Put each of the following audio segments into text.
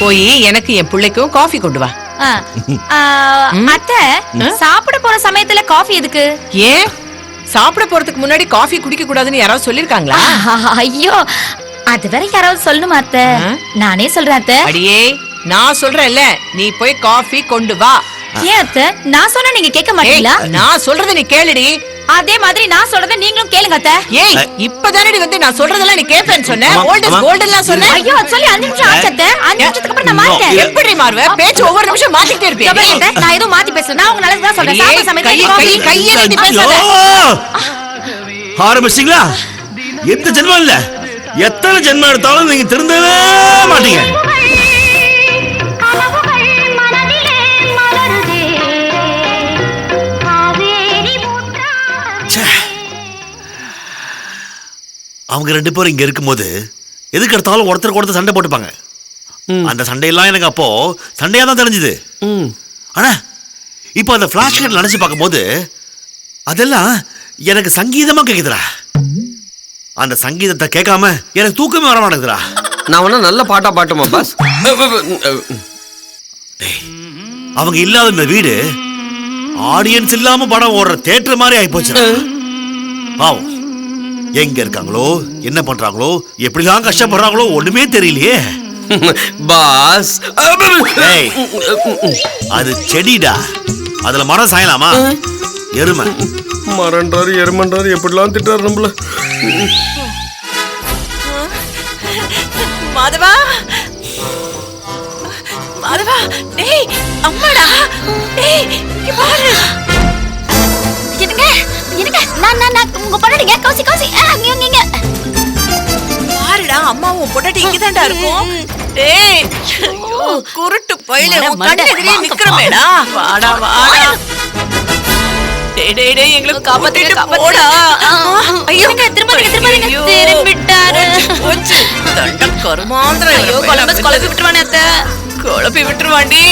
போய் எனக்கு என் பிள்ளைக்கும் காஃபி கொண்டு வா. அத்தை, சாப்பிட போற சமயத்துல காஃபி எதுக்கு? ஏன் சாப்பிட போறதுக்கு முன்னாடி காஃபி குடிக்க கூடாதுன்னு யாராவது சொல்லிருக்காங்களா? ஐயோ, அது வேற யாராவது சொல்லணுமா அத்தை? நானே சொல்றேன் அத்தை. அடியே, நான் சொல்றேன்ல, நீ போய் காஃபி கொண்டு வா. ஏன் அத்தை, நான் சொன்னா நீங்க கேட்க மாட்டீங்களா? நான் சொல்றத நீ கேளுடி. அதே மாதிரி நான் சொல்றத நீங்களும் கேளுங்க அத்தை. ஏய், இப்பதானடி வந்து நான் சொல்றதெல்லாம் நீ கேப்பேன்னு சொன்ன. ஓல்ட் இஸ் கோல்ட்னு சொன்ன. ஐயோ, சொல்லி 5 நிமிஷம் ஆச்சு அத்தை. 5 நிமிஷத்துக்கு அப்புறம் நான் மாட்டேன். எப்படி மாறுவ? பேச்சு ஒவ்வொரு நிமிஷம் மாத்திட்டே இருப்பியா? நான் எதுவும் மாத்தி பேசல. நான் உங்க நல்லது தான் சொல்றேன். சாப்பிட சமயத்துல கையை நீட்டி பேசாத. ஆரம்பிச்சிங்களா? எந்த ஜென்மம் இல்ல, எத்தனை ஜென்மம் எடுத்தாலும் நீங்க திருந்தவே மாட்டீங்க. அவங்க 2 பேரும் இங்க இருக்கும்போது எதுக்கு எடுத்தாலும் ஒருத்தருக்கு ஒருத்தர் சண்டை போட்டுப்பாங்க. அந்த சண்டையெல்லாம் எனக்கு அப்போ சண்டையா தான் தெரிஞ்சுது. ஆனா இப்போ அந்த பிளாஷ்லைட் நினைச்சு பார்க்கும்போது அதெல்லாம் எனக்கு சங்கீதமா கேக்குதுடா. அந்த சங்கீதத்தை கேட்காம எனக்கு தூக்கமே வர மாட்டேங்குதுடா. நான் வேணா நல்ல பாட்டா பாட்டுமா பாஸ்? அவங்க இல்லாத இந்த வீடு ஆடியன்ஸ் இல்லாம படம் ஓடுற தியேட்டர் மாதிரி ஆகி போச்சு. பாவம், எங்க இருக்காங்களோ, என்ன பண்றாங்களோ, எப்படிலாம் கஷ்டப்படுறாங்களோ ஒண்ணுமே தெரியலையே. பாஸ், அது செடிடா, அதுல மரம் சாயலாமா? எருமை மரன்றாரு எருமன்றாரு எப்படிலாம் திட்டாரு நம்மள. மாதவா, மாதவா, டேய் அம்மாடா, டேய் இங்க பாரு. என்னங்க என்னங்க, நான் உங்க பொண்டாட்டிங்க கௌசி கௌசி நீங்க பாருடா, அம்மாவும் பொண்டாட்டி இங்க தான்டா இருக்கும். டேய் ஐயோ, குருட்டு பையலே, உன் கண்ணெதிரே நிக்கறமேடா. வாடா வாடா. டேய் டேய் டேய், எங்களை காப்பாத்திட்டு போடா. ஐயோ, திரும்பிட்டாரு. போச்சு தண்ட கருமாந்திர. ஐயோ, கொலம்பஸ் கொலப்பி விட்டுருவானே அத்தை. குழப்பி விட்டுருவாண்டி.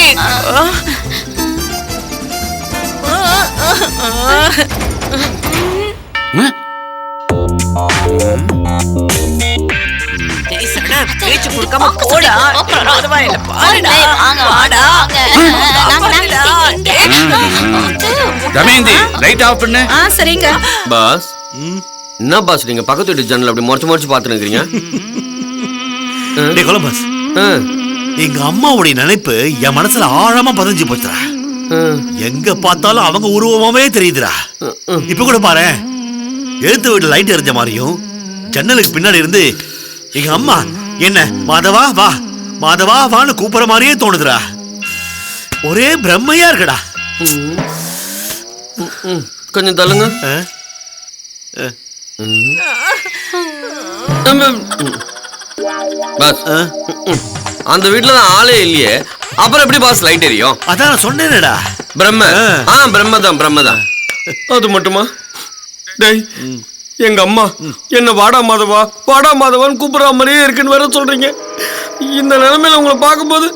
பேச்சு கொடுக்காம போடா. சரிங்க பாஸ். என்ன பாஸ், நீங்க பக்கத்து வீட்டு ஜன்னல் அப்படி முறைச்சு முறைச்சு பாத்துட்டு இருக்கீங்க? கொலம்பஸ், எங்க அம்மாவுடைய நினைப்பு என் மனசுல ஆழமா பதிஞ்சு போச்சுடா. எங்க பார்த்தாலும் அவங்க உருவமாவே தெரியுதுடா. இப்ப கூட பாரு, எழுத்து வீட்டு லைட் எரிஞ்ச மாதிரியும் ஜன்னலுக்கு பின்னாடி இருந்து எங்க அம்மா என்ன மாதவா வா, மாதவா வான்னு கூப்பிடுற மாதிரியே தோணுதுடா. ஒரே பிரம்மையா இருக்குடா. கொஞ்சம் தள்ளுங்க. பாஸ், அந்த வீட்டுல தான் ஆளே இல்லையே, அப்புறம் எப்படி பாஸ் லைட் எரியும்? அதான் சொன்னேனடா, பிரம்ம. பிரம்மதான் பிரம்மதான். அது மட்டுமா? டேய், எங்க அம்மா என்ன வாடா மாதவா வாடா மாதவான்னு கூப்பிடுற மாதிரியே இருக்குன்னு வேற சொல்றீங்க. இந்த நிலைமையில உங்களை பார்க்கும்போது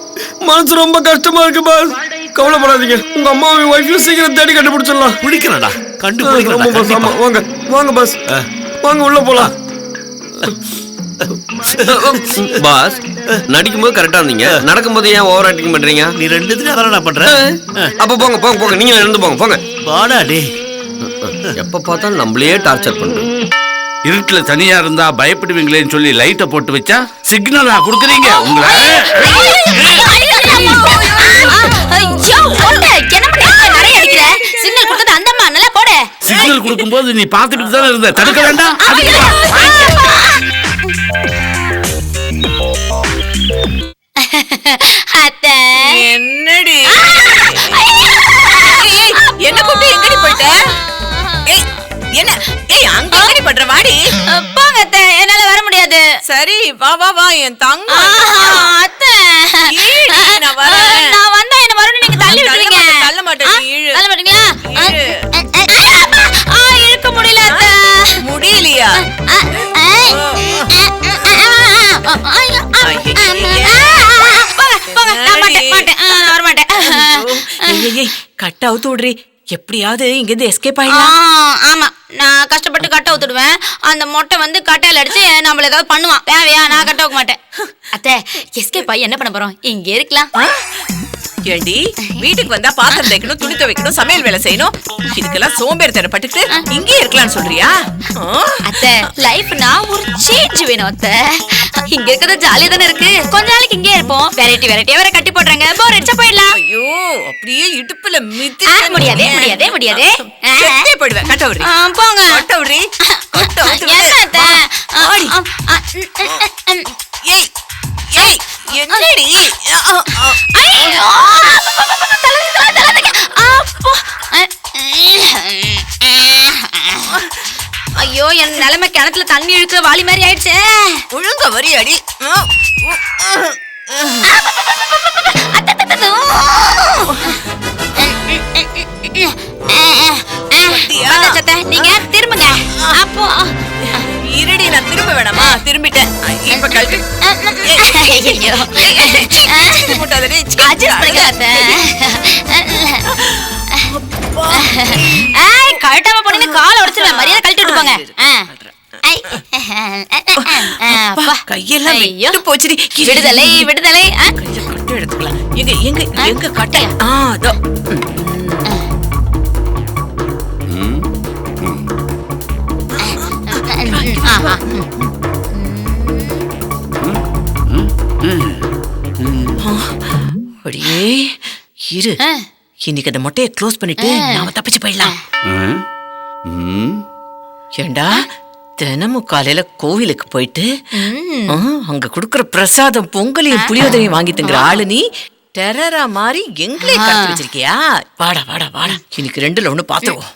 மனசு ரொம்ப கஷ்டமா இருக்கு பாஸ். கவலைப்படாதீங்க, உங்க அம்மாவை ஒய்ஃபையும் சீக்கிரம் தேடி கண்டுபிடிச்சிடலாம். பிடிக்கிறடா, கண்டுபிடிக்கிறேன். வாங்க வாங்க பாஸ், வாங்க உள்ள போலாம். பாஸ், நடிக்கும்போது கரெக்டா இருந்தீங்க, நடக்கும்போது ஏன் ஓவர் ஆக்டிங் பண்றீங்க? நீ ரெண்டுத்துலயும் அதான் நான் பண்றேன். அப்ப போங்க போங்க போங்க, நீங்க இருந்து போங்க போங்க. வாடா டே. எப்ப பார்த்தாலும் நம்மளையே டார்ச்சர் பண்றோம். இருட்டுல தனியா இருந்தா பயப்படுவீங்களேன்னு சொல்லி லைட்டை போட்டு வச்சா சிக்னலா குடுக்குறீங்க உங்களை. சிக்னல் கொடுக்கும்போது நீ பாத்துக்கிட்டு தானே இருந்த, தடுக்க வேண்டாம். என்னடி என்ன கூப்பிட்டு எங்கடி போயிட்ட? என்ன அங்க எங்கடி பண்ற? வாடி போங்க அத்தை, என்னால வர முடியாது. சரி வா வா வா என் தங்கம். அத்தை, நான் வரேன். நான் வந்தா என்ன வரணும் நீங்க தள்ளி விட்டுறீங்க. தள்ள மாட்டேன். இழு. தள்ள மாட்டீங்களா? இழுக்க முடியல அத்தை. முடியலையா? கட் அவுத்து விடுறி. எப்படியாவது இங்க இருந்து எஸ்கேப் ஆயிடலாம். ஆமா, நான் கஷ்டப்பட்டு கட்ட ஊத்துடுவேன். அந்த மொட்டை வந்து கட்டையில அடிச்சு நம்மள ஏதாவது பண்ணுவான். தேவையா? நான் கட்ட வைக்க மாட்டேன். அத்தை, எஸ்கேப் ஆகி என்ன பண்ண போறோம்? இங்க இருக்கலாம். ஏண்டி வீட்டுக்கு வந்தா பாத்திரம் தேய்க்கணும், துணி துவைக்கணும், சமையல் வேலை செய்யணும், இதுக்கெல்லாம் சோம்பேறித்தனம் பட்டுட்டு இங்கே இருக்கலாம்னு சொல்றியா? அத்தை, லைஃப்னா ஒரு சேஞ்ச் வேணும் அத்தை. இங்க இருக்கிறது ஜாலியா தானே இருக்கு. கொஞ்ச நாளைக்கு இங்கே இருப்போம். வெரைட்டியா வேற கட்டி போடுறாங்க. போர் அடிச்சா போயிடலாம். ஐயோ, அப்படியே இடுப்புல மிதி. முடியாதே. செத்தே போயிடுவேன். கட்டவுரி போங்க. கட்டவுரி ஏய் ஏய் என்னடி? ஐயோ, என் நிலைமை கிணத்துல தண்ணி இழுக்கிற வாளி மாதிரி ஆயிடுச்சு. ஒழுங்க வரி அடி. நீங்க திரும்புங்க. அப்போ இருடி, நான் திரும்ப வேணாமா? திரும்பிட்டேன். இப்ப கழட்டு. கழட்டாம போனீங்க காலை உடைச்சிருவேன். மரியாதை கழட்டிட்டு போங்க. கையெல்லாம் விட்டு போச்சுடி. விடுதலை. கையில கட்டு எடுத்துக்கலாம். எங்க கட்டை? அதோ. அப்படியே இரு. இன்னைக்கு அந்த மொட்டையை க்ளோஸ் பண்ணிட்டு நாம தப்பிச்சு போயிடலாம். ஏண்டா, தினமும் காலையில கோவிலுக்கு போயிட்டு அங்க குடுக்கற பிரசாதம் பொங்கலையும் புளியோதரையும் வாங்கி திங்கிற ஆளு நீ டெரரா மாதிரி எங்களே கட்டி வச்சிருக்கியா? வாடா வாடா வாடா, இன்னைக்கு 2ல 1 பாத்துருவோம்.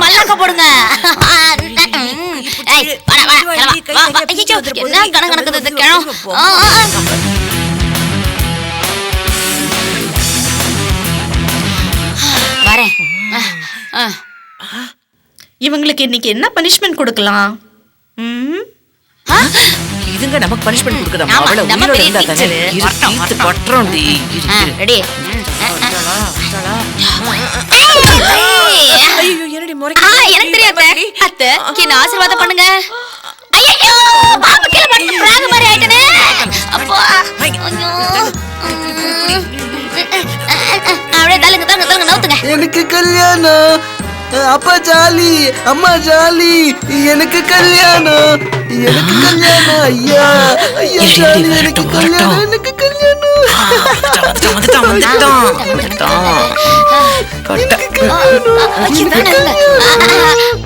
மல்லாக்க போடுங்க. என்ன கணக்கு கிழம். வரேன். இவங்களுக்கு இன்னைக்கு என்ன பனிஷ்மெண்ட் கொடுக்கலாம்? இதுங்க நமக்கு பனிஷ்மெண்ட் கொடுக்குதா? ஆமா, அவள நம்ம உயிரோட பெரிய இருந்தா தானே teacher. தீர்த்து கட்டுறோம்டி. ரெடி. ஐயோ, என்னடி முறைக்க? எனக்கு தெரியாது அத்தை. என்ன ஆசீர்வாதம் பண்ணுங்க. ஐயோ, பாம்பு கீழ பட்டு பிராக மாதிரி ஆயிட்டனே. அப்பா, ஐயோ. அப்படியே தள்ளுங்க நவுத்துங்க. எனக்கு கல்யாணம், அப்பா ஜாலி, அம்மா ஜாலி, எனக்கு கல்யாணம், ஐயா ஜாலி, எனக்கு கல்யாணம்.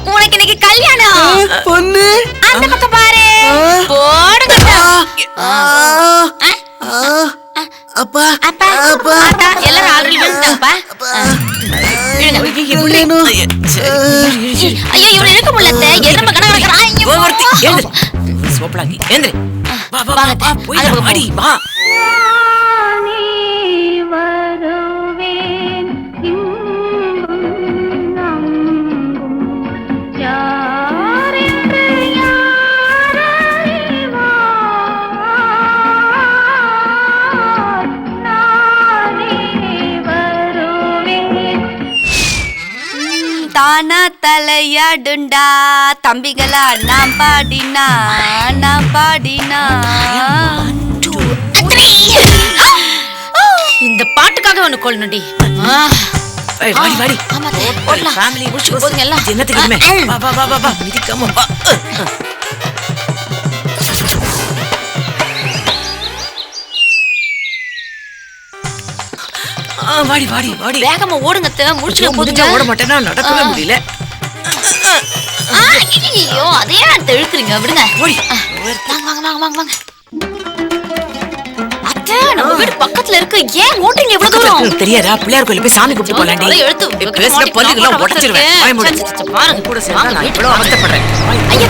உனக்கு இன்னைக்கு கல்யாணம். பொண்ணு அந்த பக்கம் பாரு. போடுங்க. அப்பா அப்பா அப்பா எல்லாரும் ஆல்ரெடி வந்துட்டாங்கப்பா. ஐயோ, இவனை இழுக்க முடியல. எறும்பு கணக்கு நடக்கிறான். சோப்பலாங்கி ஏந்திரி. வா வா வா, போய் வாடி வா. தானா தலையாடுண்டா தம்பிகளா, நான் பாடினா இந்த பாட்டுக்காக ஒண்ணு கொள்ளணுடி. வாடி வாடி. ஃபேமிலி போதுங்க எல்லாம். என்னத்துக்கு இனிமே? வா வா வா வா, மிதிக்காம வா. வாடி வாடி வாடி. வேகமா ஓடுங்க. முடிச்சு போதுங்க. ஓட மாட்டேன்னா நடக்கவே முடியல. ஐயோ, அதே இழுக்குறீங்க. விடுங்க. ஓடி. வாங்க. அத்தை, நம்ம வீடு பக்கத்துல இருக்கு. ஏன் ஓட்டுறீங்க இவ்வளவு தூரம்? தெரியாதா? பிள்ளையார் கோயிலுக்கு போய் சாமி கும்பிட்டு போலாண்டி. பேசுற பல்லுக்கெல்லாம் உடைச்சிருவேன். வாய் மூடு. பாருங்க கூட சேர்ந்தா நான் இவ்வளவு அவஸ்தைப்படுறேன். ஐயா,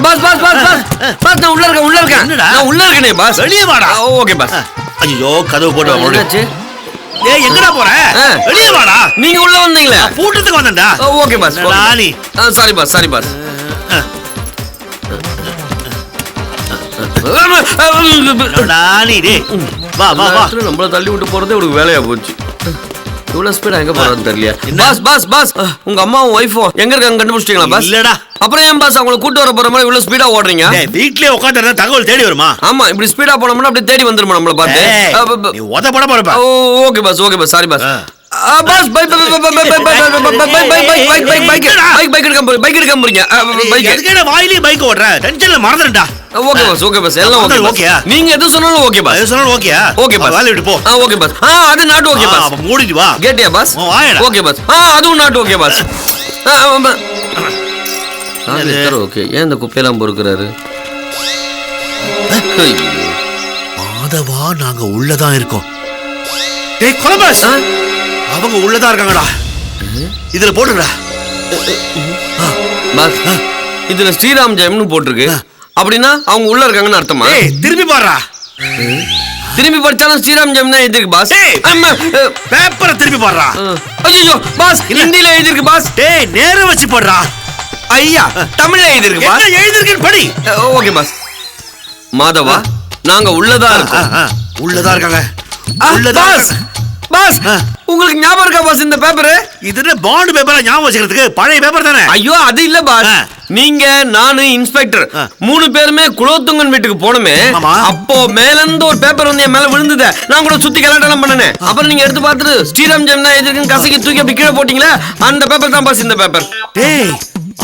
boss boss boss boss boss நான் உள்ள இருக்கேன் என்னடா? நான் உள்ள இருக்கேனே பாஸ் வெளியே வாடா. ஓகே பாஸ் ஐயோ கதவு போட்டு வா, மறுபடியும். என்னாச்சு? ஏய் எங்கடா போற? வெளியே வாடா. நீங்க உள்ள வந்தீங்களே பூட்டத்துக்கு வந்தேன்டா. ஓகே பாஸ் ராணி. சாரி பாஸ் சாரி பாஸ் ராணி டேய். வா வா வா. நம்மள தள்ளி விட்டு போறதே ஒரு வேலையா போச்சு. இவ்வளவு ஸ்பீடா எங்க போறான்னு தெரியல. பாஸ் பாஸ் பாஸ் உங்க அம்மாவும் ஒய்ஃபும் எங்க இருக்காங்க கண்டுபிடிச்சிட்டீங்களா பாஸ்? இல்லடா. அப்புறம் ஏன் பாஸ் அவங்கள கூட்டு வர போற மாதிரி இவ்வளவு ஸ்பீடா ஓடுறீங்க? டேய் வீட்லயே உட்கார்ந்தா தகவல் தேடி வருமா? ஆமா இப்படி ஸ்பீடா போனோம்னா அப்படியே தேடி வந்துருமா நம்மள பார்த்து? நீ உதப்பட போறப்ப. Okay boss okay boss sorry boss. Boss bike எடுக்க போறீங்க. எதுக்கேடா வாயிலே பைக் ஓட்ற? டென்ஷன்ல மறந்துடா. ஓகே பாஸ் எல்லாம் ஓகே ஓகேயா? நீங்க எது சொன்னாலும் ஓகே பாஸ். அது சொன்னா ஓகேயா? ஓகே பாஸ் வேலைய விட்டு போ. ஓகே பாஸ் அது நாட் ஓகே பாஸ். அப்ப மூடிட்டு வா. கேட்டியா பாஸ்? வாயடா. ஓகே பாஸ் அதுவும் நாட் ஓகே பாஸ். ஓகே ஏன் இந்த குப்பையெல்லாம் பொறுக்கிறாரு? மாதவா நாங்க உள்ளதான் இருக்கோம். டேய் கொலபாஸ் அவங்க உள்ளதான் இருக்காங்கடா. இதுல போடுடா. பாஸ் இதுல ஸ்ரீராம் ஜெயம்னு போட்டிருக்கு. அப்படின்னா அவங்க உள்ள இருக்காங்கன்னு அர்த்தமா? ஏய் திருப்பி பாருடா. திரும்பி படிச்சாலும் ஸ்ரீராம் ஜெயம் தான் எழுதிருக்கு பாஸ். பேப்பரை திருப்பி பாருடா. ஐயோ பாஸ் ஹிந்தில எழுதிருக்கு பாஸ். டேய் நேரா வச்சு போடுறா. ஐயா தமிழ்ல எழுதிருக்கு பாஸ். என்ன எழுதிருக்கேன்னு படி. Okay pass. மாதவா நாங்க உள்ளதா இருக்கோம். உள்ளதா இருக்காங்க. பாஸ் பாஸ் உங்களுக்கு ஞாபகம் இருக்கா பாஸ் இந்த பேப்பர்? இது பாண்ட் பேப்பரா ஞாபகம் வச்சுக்கிறதுக்கு? பழைய பேப்பர் தானே. ஐயோ அது இல்ல பாஸ். நீங்க நானு இன்ஸ்பெக்டர் 3 பேருமே குலோத்துங்கன் வீட்டுக்கு போனோமே. அப்போ மேல இருந்து ஒரு பேப்பர் வந்து என் மேல விழுந்தது. நான் கூட சுத்தி கலாட்டெல்லாம் பண்ணனே. அப்புறம் நீங்க எடுத்து பார்த்துட்டு ஸ்ரீராம் ஜெயம் தான் எதிர்க்கு கசக்கி தூக்கி அப்படி கீழே போட்டீங்களா? அந்த பேப்பர் தான் பாஸ் இந்த பேப்பர். டேய்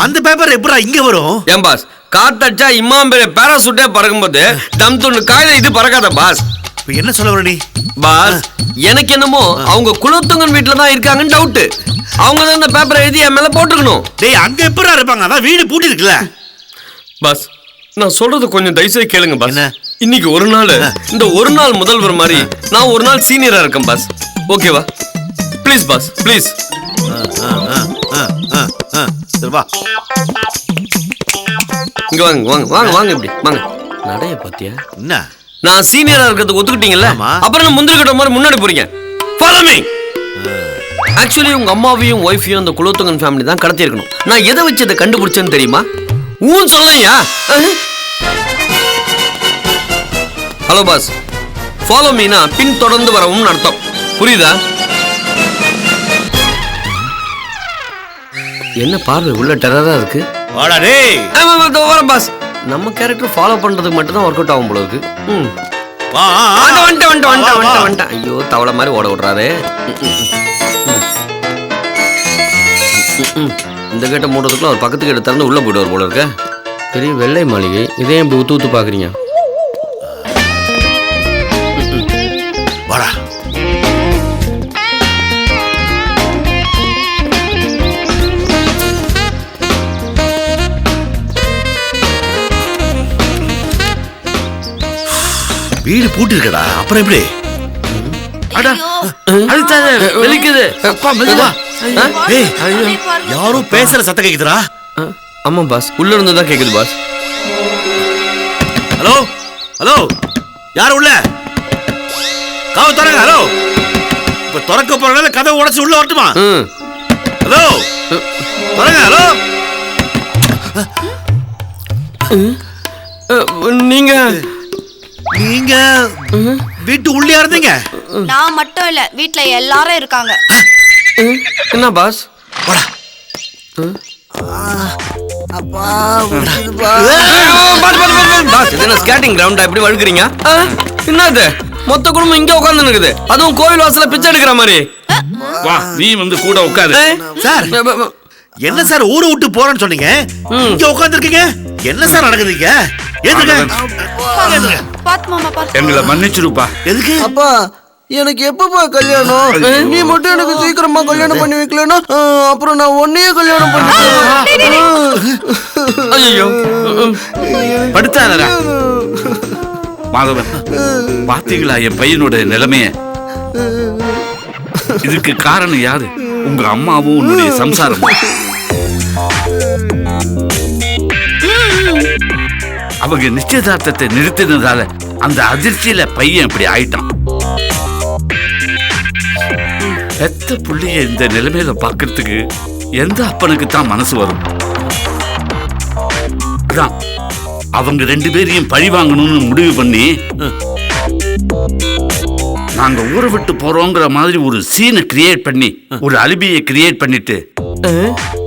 அந்த பேப்பர் எப்படா இங்க வரும்? ஏன் பாஸ் காத்தடிச்சா இம்மாம்பேரே பேராசூட்டே பறக்கும்போது தம் துண்டு காயில இது பறக்காத பாஸ். இப்ப என்ன சொல்ல வர நீ? பாஸ் எனக்கு என்னமோ அவங்க குலோத்துங்கன் வீட்டுல தான் இருக்காங்கன்னு டவுட். அவங்க தான் இந்த பேப்பரை எழுதி என் மேல போட்டுக்கணும். டேய் அங்க எப்படா இருப்பாங்க? அதான் வீடு பூட்டி இருக்குல்ல. பாஸ் நான் சொல்றது கொஞ்சம் தயவுசெய்து கேளுங்க பாஸ். என்ன? இன்னைக்கு ஒரு நாள் இந்த ஒரு நாள் முதல்வர் மாதிரி நான் ஒரு நாள் சீனியரா இருக்கேன் பாஸ். ஓகேவா? Please boss please. சரி வா. இங்க வாங்க வாங்க வாங்க வாங்க இப்படி வாங்க. நடைய பாத்தியா? என்ன? நான் சீனியரா இருக்கிறதுக்கு ஒத்துக்கிட்டீங்கல்ல? ஆமா. அப்புறம் நான் முந்திரி கட்ட மாதிரி முன்னாடி போறீங்க. Follow me. ஆக்சுவலி உங்க அம்மாவையும் ஒய்ஃபையும் அந்த குலோத்துங்கன் ஃபேமிலி தான் கடத்தி இருக்கணும். நான் எதை வச்சு இதை கண்டுபிடிச்சேன்னு தெரியுமா? சொல்லையா? ஹலோ பாஸ் ஃபாலோ மீனா பின் தொடர்ந்து வரவும் அர்த்தம். புரியுதா? என்ன பார்வை உள்ள டெரரா இருக்கு. வாடா டேய். வரேன் பாஸ். நம்ம கேரக்டர் ஃபாலோ பண்றதுக்கு மட்டும் தான் ஒர்க் அவுட் ஆகும் போல இருக்கு. வா வந்துட்டேன். ஐயோ தவளை மாதிரி ஓட விடுறாரு. இந்த கேட்ட மூடுறதுக்குள்ள ஒரு பக்கத்து கேட்ட திறந்து உள்ள போயிடுவார் போல இருக்க. பெரிய வெள்ளை மாளிகை இதே இப்படி ஊத்து ஊத்து பாக்குறீங்க. வாடா. வீடு பூட்டி இருக்கடா. அப்புறம் எப்படி? அட அழுத்தாத வெளிக்குது. அப்பா மெதுவா. ஏய் யாரோ பேசுற சத்தம் கேக்குதுடா. ஆமா பாஸ் உள்ள இருந்து தான் கேக்குது பாஸ். ஹலோ ஹலோ யார் உள்ள? கதவு திறங்க. ஹலோ இப்ப திறக்க போறனால கதவை உடைச்சு உள்ள வரட்டுமா? ஹலோ திறங்க. ஹலோ நீங்க நீங்க வீட்டு உள்ளே இருந்தீங்க? நான் மட்டும் இல்ல வீட்ல எல்லாரும் இருக்காங்க. என்ன பாஸ்? வாடா. அப்பா பாஸ் இது என்ன ஸ்கேட்டிங் கிரவுண்டா இப்படி வழுக்குறீங்க? என்னது மொத்த குடும்பம் இங்க உட்கார்ந்து இருக்குது. அதுவும் கோயில் வாசல்ல பிச்சை எடுக்கிற மாதிரி. வா நீ வந்து கூட உட்காரு. சார் என்ன சார் ஊரை விட்டு போறேன்னு சொன்னீங்க, இங்க உட்கார்ந்து இருக்கீங்க. என்ன சார் நடக்குதுங்க? பாத்து மாமா பாத்து. எங்களை மன்னிச்சிருப்பா. எதுக்கு? அப்பா எனக்கு எப்பப்பா கல்யாணம்? நீ மட்டும் எனக்கு சீக்கிரமா கல்யாணம் பண்ணி வைக்கலன்னா அப்புறம் நான் உன்னையே கல்யாணம் பண்ணிக்கிறேன். ஐயோ படுத்தாதடா. மாதவன் பாத்தீங்களா என் பையனோட நிலைமைய? இதுக்கு காரணம் யாரு? உங்க அம்மாவும் உன்னுடைய சம்சாரமும். அவங்க நிச்சயதார்த்தத்தை நிறுத்தினதால அந்த அதிர்ச்சியில பையன் இப்படி ஆயிட்டான். பெத்த புள்ளைய இந்த நிலைமையில பாக்குறதுக்கு எந்த அப்பனுக்கு தான் மனசு வரும்? அதான் அவங்க 2 பேரையும் பழி வாங்கணும்னு முடிவு பண்ணி நாங்க ஊரை விட்டு போறோங்கிற மாதிரி ஒரு சீனை கிரியேட் பண்ணி ஒரு அலிபியை கிரியேட் பண்ணிட்டு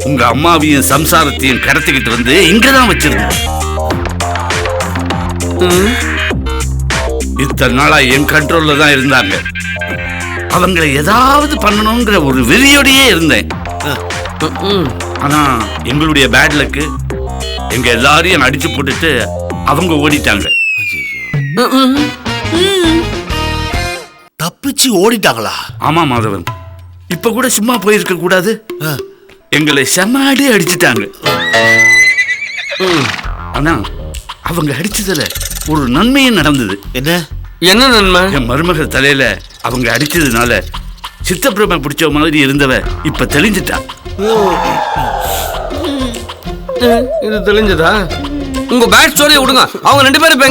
உங்க அம்மாவையும் சம்சாரத்தையும் கடத்திக்கிட்டு வந்து இங்கதான் வச்சிருந்தோம். இத்தனை நாளா என் கண்ட்ரோல்ல தான் இருந்தாங்க. அவங்களை ஏதாவது பண்ணணுங்கிற ஒரு வெறியோடையே இருந்தேன். ஆனா எங்களுடைய பேட் லக்கு எங்க எல்லாரையும் அடிச்சு போட்டுட்டு அவங்க ஓடிட்டாங்க. தப்பிச்சு ஓடிட்டாங்களா? ஆமா மாதவன், இப்ப கூட சும்மா போயிருக்க கூடாது. எங்களை செம்மாடி அடிச்சுட்டாங்க. ஆனா அவங்க அடிச்சதுல ஒரு நன்மையும் நடந்தது. என்ன நன்மை? என் மருமகள் தலையில அவங்க அடிச்சதுனால சித்தப்பிரம பிடிச்ச மாதிரி இருந்தவ இப்ப தெளிஞ்சிட்டா. இது தெளிஞ்சதா? உங்க பேட் ஸ்டோரியை விடுங்க. அவங்க 2 பேரும் இப்ப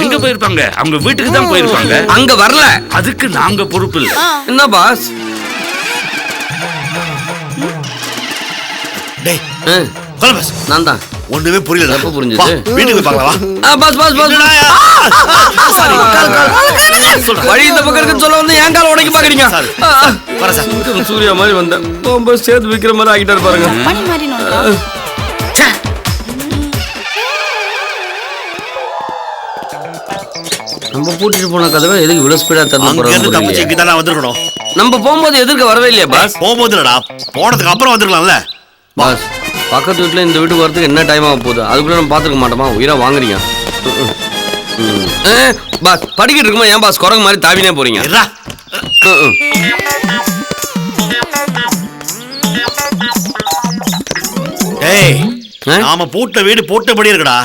எங்க போயிருப்பாங்க? அவங்க வீட்டுக்கு தான் போயிருப்பாங்க. அங்க வரல. அதுக்கு நாங்க பொறுப்பு இல்ல. என்ன பாஸ்? டேய் பாஸ், நான் தான். ஒண்ணுமே புரியல. எப்ப புரிஞ்சது? வீட்டுக்கு போய் பார்க்கலாம். பாஸ் பாஸ் பாஸ் வழி இந்த பக்கம் இருக்குன்னு சொல்ல வந்து என் கால உடைக்க பாக்குறீங்க. வர சார். சூர்யா மாதிரி வந்தேன். ரொம்ப சேர்த்து விக்கிற மாதிரி ஆகிட்டாரு பாருங்க. மணி மாதிரி நோண்டா. நம்ம பூட்டிட்டு போன கதவை எதுக்கு இவ்வளவு ஸ்பீடா தப்பிச்சுதான் வந்திருக்கணும். நம்ம போகும்போது எதிர்க்க வரவே இல்லையா பாஸ்? போகும்போது இல்லடா, போனதுக்கு அப்புறம் வந்துருக்கலாம்ல. பாஸ் பக்கத்து வீட்டுல இந்த வீட்டுக்கு வரதுக்கு என்ன டைம் ஆக போகுது? அதுக்குள்ள நம்ம பாத்துக்க மாட்டோமா? உயிரா வாங்குறீங்க. பாஸ் படிக்கிட்டு இருக்குமா ஏன் பாஸ் குரங்கு மாதிரி தாவினே போறீங்க? ஏய், நாம பூட்ட வீடு பூட்டபடி இருக்குடா.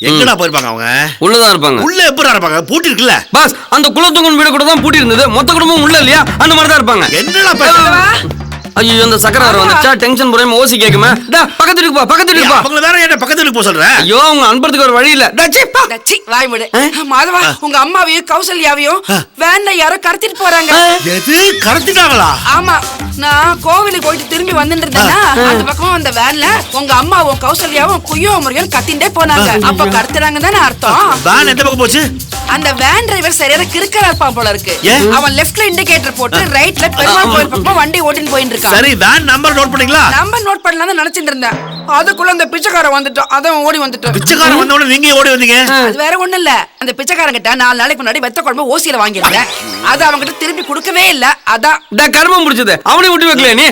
எங்கடா போயிருப்பாங்க அவங்க? உள்ளதான் இருப்பாங்க. உள்ள எப்படா இருப்பாங்க? பூட்டி இருக்குல்ல பாஸ். அந்த குலத்துங்கன் வீடு கூட தான் பூட்டி இருந்தது. மொத்த குடும்பம் உள்ள இல்லையா? அந்த மாதிரி தான் இருப்பாங்க. என்னடா பேசுற? ஐயோ இந்த சக்கரார் வந்துச்சா டென்ஷன் புரியாம ஓசி கேக்குமே. டா பக்கத்து வீட்டுக்கு போ, பக்கத்து வீட்டுக்கு போ. அவங்கள வேற என்ன பக்கத்து வீட்டுக்கு போக சொல்ற? ஐயோ அவங்க அனுப்புறதுக்கு ஒரு வழி இல்ல. டா சீப்பா. டச்சி வாய் மூடு. மாதவா, உங்க அம்மாவையும் கௌசல்யாவையும் வேன்ல யாரோ கடத்திட்டு போறாங்க. எது கடத்திட்டாங்களா? ஆமா, நான் கோவிலுக்கு போயிட்டு திரும்பி வந்துட்டு இருந்தேன்னா அந்த பக்கம் அந்த வேன்ல உங்க அம்மாவும் கௌசல்யாவும் குய்யோ முறையும் கத்திண்டே போனாங்க. அப்ப கடத்துறாங்க தானே அர்த்தம். வேன் எந்த பக்கம் போச்சு? அந்த வேன் டிரைவர் சரியான கிறுக்கரா இருப்பான் போல இருக்கு. அவன் லெஃப்ட்ல இண்டிகேட்டர் போட்டு ரைட்ல பெருமாள் கோயில் பக்கம் வண்டி ஓட்டின்னு போயிட்டு இருக்கான். சரி, வேன் நம்பர் நோட் பண்ணீங்களா? நம்பர் நோட் பண்ணலாம் தான் நினைச்சிட்டு இருந்தேன். அதுக்குள்ள அந்த பிச்சைக்காரன் வந்துட்டான். அதான் ஓடி வந்துட்டான். பிச்சைக்காரன் வந்த உடனே நீங்க ஓடி வந்தீங்க? அது வேற ஒண்ணு இல்ல. அந்த பிச்சைக்காரன் கிட்ட 4 நாளைக்கு முன்னாடி வெத்த குழம்பு ஓசியில வாங்கியிருந்தேன். அது அவங்க கிட்ட திருப்பி கொடுக்கவே இல்ல. அதான் டா கர்மம் முடிச்சது. அவனே விட்டு வைக்கல நீ.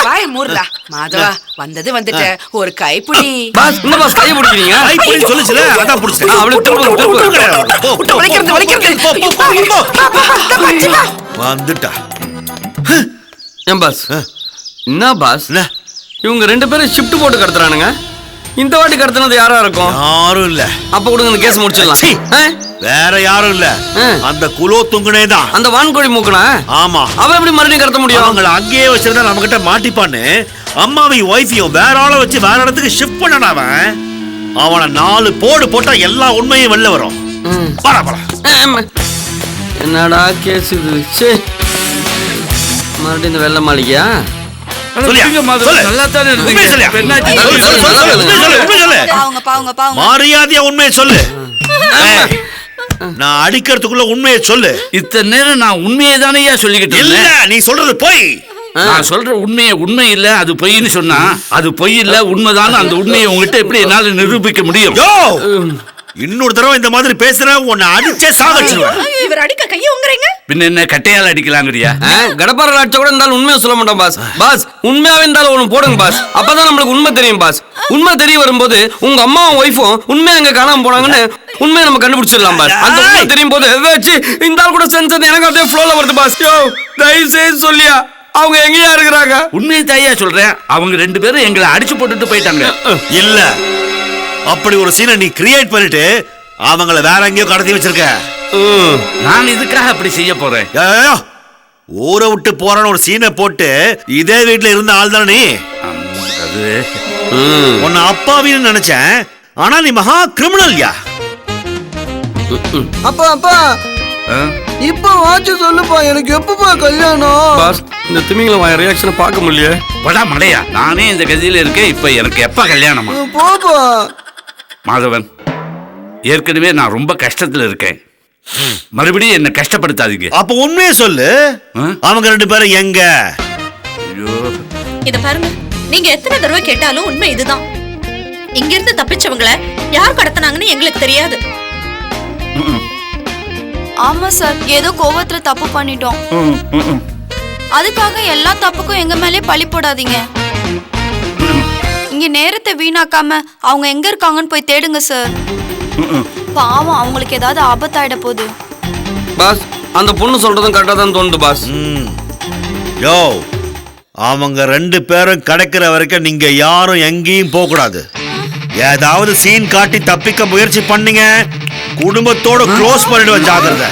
வாய் மூடுடா. மாதவா, வந்தது வந்துட்டு ஒரு கைப்புடி. பாஸ் என்ன பாஸ் கை பிடிக்கிறீங்க? கை புடி சொல்லுச்சுல, அதான் புடிச்சேன். அவளை திருப்பு. வந்துட்டா. ஏன் பாஸ்? என்ன பாஸ்? என்ன? இவங்க 2 பேரும் ஷிஃப்ட் போட்டு கடத்துறானுங்க. இந்த வாட்டி கடத்துனது யாரா இருக்கும்? யாரும் இல்ல. அப்ப கூட இந்த கேஸ் முடிச்சிடலாம். வேற யாரும் இல்ல, அந்த குலோ துங்குனே தான். அந்த வான்கோழி மூக்கனா? ஆமா. அவன் எப்படி மறுபடியும் கடத்த முடியும்? அவங்கள அங்கேயே வச்சிருந்தா நம்ம கிட்ட மாட்டிப்பான்னு அம்மாவையும் ஒய்ஃபையும் வேற ஆளை வச்சு வேற இடத்துக்கு ஷிஃப்ட் பண்ணன அவனை 4 போடு போட்டா எல்லா உண்மையும் வெளில வரும். போடா போடா. என்னடா கேஸ் இது? மறுபடியும் இந்த வெள்ள மாளிகையா? மரியாதையா உண்மையை சொல்லு. நான் அடிக்கிறதுக்குள்ள உண்மையை சொல்லு. இத்தனை நேரம் நான் உண்மையை தானே சொல்லிக்கிட்டு இல்ல, நீ சொல்றது போய். நான் சொல்ற உண்மை இல்ல, அது பொய்ன்னு சொன்னா அது பொய் இல்ல உண்மைதான். அந்த உண்மையை உங்ககிட்ட எப்படி என்னால நிரூபிக்க முடியும்? இன்னொரு தடவை இந்த மாதிரி பேசுற உன்னை அடிச்சே சாகடிச்சிடுவேன். இவர் அடிக்க கையை உங்கறீங்க. பின்ன என்ன கட்டையால அடிக்கலாங்கறியா? கடப்பார அடிச்ச கூட இருந்தாலும் உண்மையை சொல்ல மாட்டோம் பாஸ். பாஸ் உண்மையாவே இருந்தாலும் ஒண்ணு போடுங்க பாஸ். அப்பதான் நம்மளுக்கு உண்மை தெரியும் பாஸ். உண்மை தெரிய வரும்போது உங்க அம்மாவும் ஒய்ஃபும் உண்மையை எங்க காணாம போனாங்கன்னு உண்மையை நம்ம கண்டுபிடிச்சிடலாம் பாஸ். அந்த உண்மை தெரியும் போது இந்த ஆள் கூட சென்ஸ் எனக்கு அப்படியே ஃப்ளோல வருது பாஸ். தயவு செய்து சொல்லியா அவங்க எங்கயா இருக்கிறாங்க? உண்மையை தாயா சொல்றேன். அவங்க 2 பேரும் எங்களை அடிச்சு போட்டுட்டு போயிட்டாங்க. இல்ல, அப்படி ஒரு சீனை நீ கிரியேட் பண்ணிட்டு அவங்கள வேற எங்கேயோ கடத்தி வச்சிருக்க. நான் இதுக்காக அப்படி செய்ய போறேன்? ஊரை விட்டு போறான்னு ஒரு சீனை போட்டு இதே வீட்டுல இருந்த ஆள் தானே நீ. அது உன்னை அப்பாவின்னு நினைச்சேன். ஆனா நீ மகா கிரிமினல்யா. அப்பா அப்பா ஆ? இப்ப வாட்சி சொல்லுப்பா, எனக்கு எப்பப்பா கல்யாணம்? பாஸ் இந்த திமிங்கலம் வாய ரியாக்ஷனை பார்க்க முடியல. படா மடையா, நானே இந்த கதியில இருக்கேன். இப்ப எனக்கு எப்ப கல்யாணமா? போப்பா. மாதவன், ஏற்கனவே நான் ரொம்ப கஷ்டத்துல இருக்கேன். மறுபடியும் என்ன கஷ்டப்படுத்தாதீங்க. அப்ப உண்மையே சொல்லு, அவங்க 2 பேரும் எங்க? ஐயோ, இத பாருங்க, நீங்க எத்தனை தடவை கேட்டாலும் உண்மை இதுதான். இங்க இருந்து தப்பிச்சவங்கள யார் கடத்தினாங்கன்னு எங்களுக்கு தெரியாது. ஆமா சார், ஏதோ கோவத்துல தப்பு பண்ணிட்டோம். அதுக்காக எல்லா தப்புக்கும் எங்க மேலே பழி போடாதீங்க. இங்க நேரத்தை வீணாக்காம அவங்க எங்க இருக்காங்கன்னு போய் தேடுங்க சார். பாவம், அவங்களுக்கு ஏதாவது ஆபத்தாயிட போகுது. பாஸ் அந்த பொண்ணு சொல்றதும் கரெக்டா தான் தோணுது பாஸ். யோ, அவங்க 2 பேரும் கிடைக்கிற வரைக்கும் நீங்க யாரும் எங்கேயும் போக கூடாது. ஏதாவது சீன் காட்டி தப்பிக்க முயற்சி பண்ணீங்க, குடும்பத்தோட க்ளோஸ் பண்ணிடுவேன். ஜாகிரதை.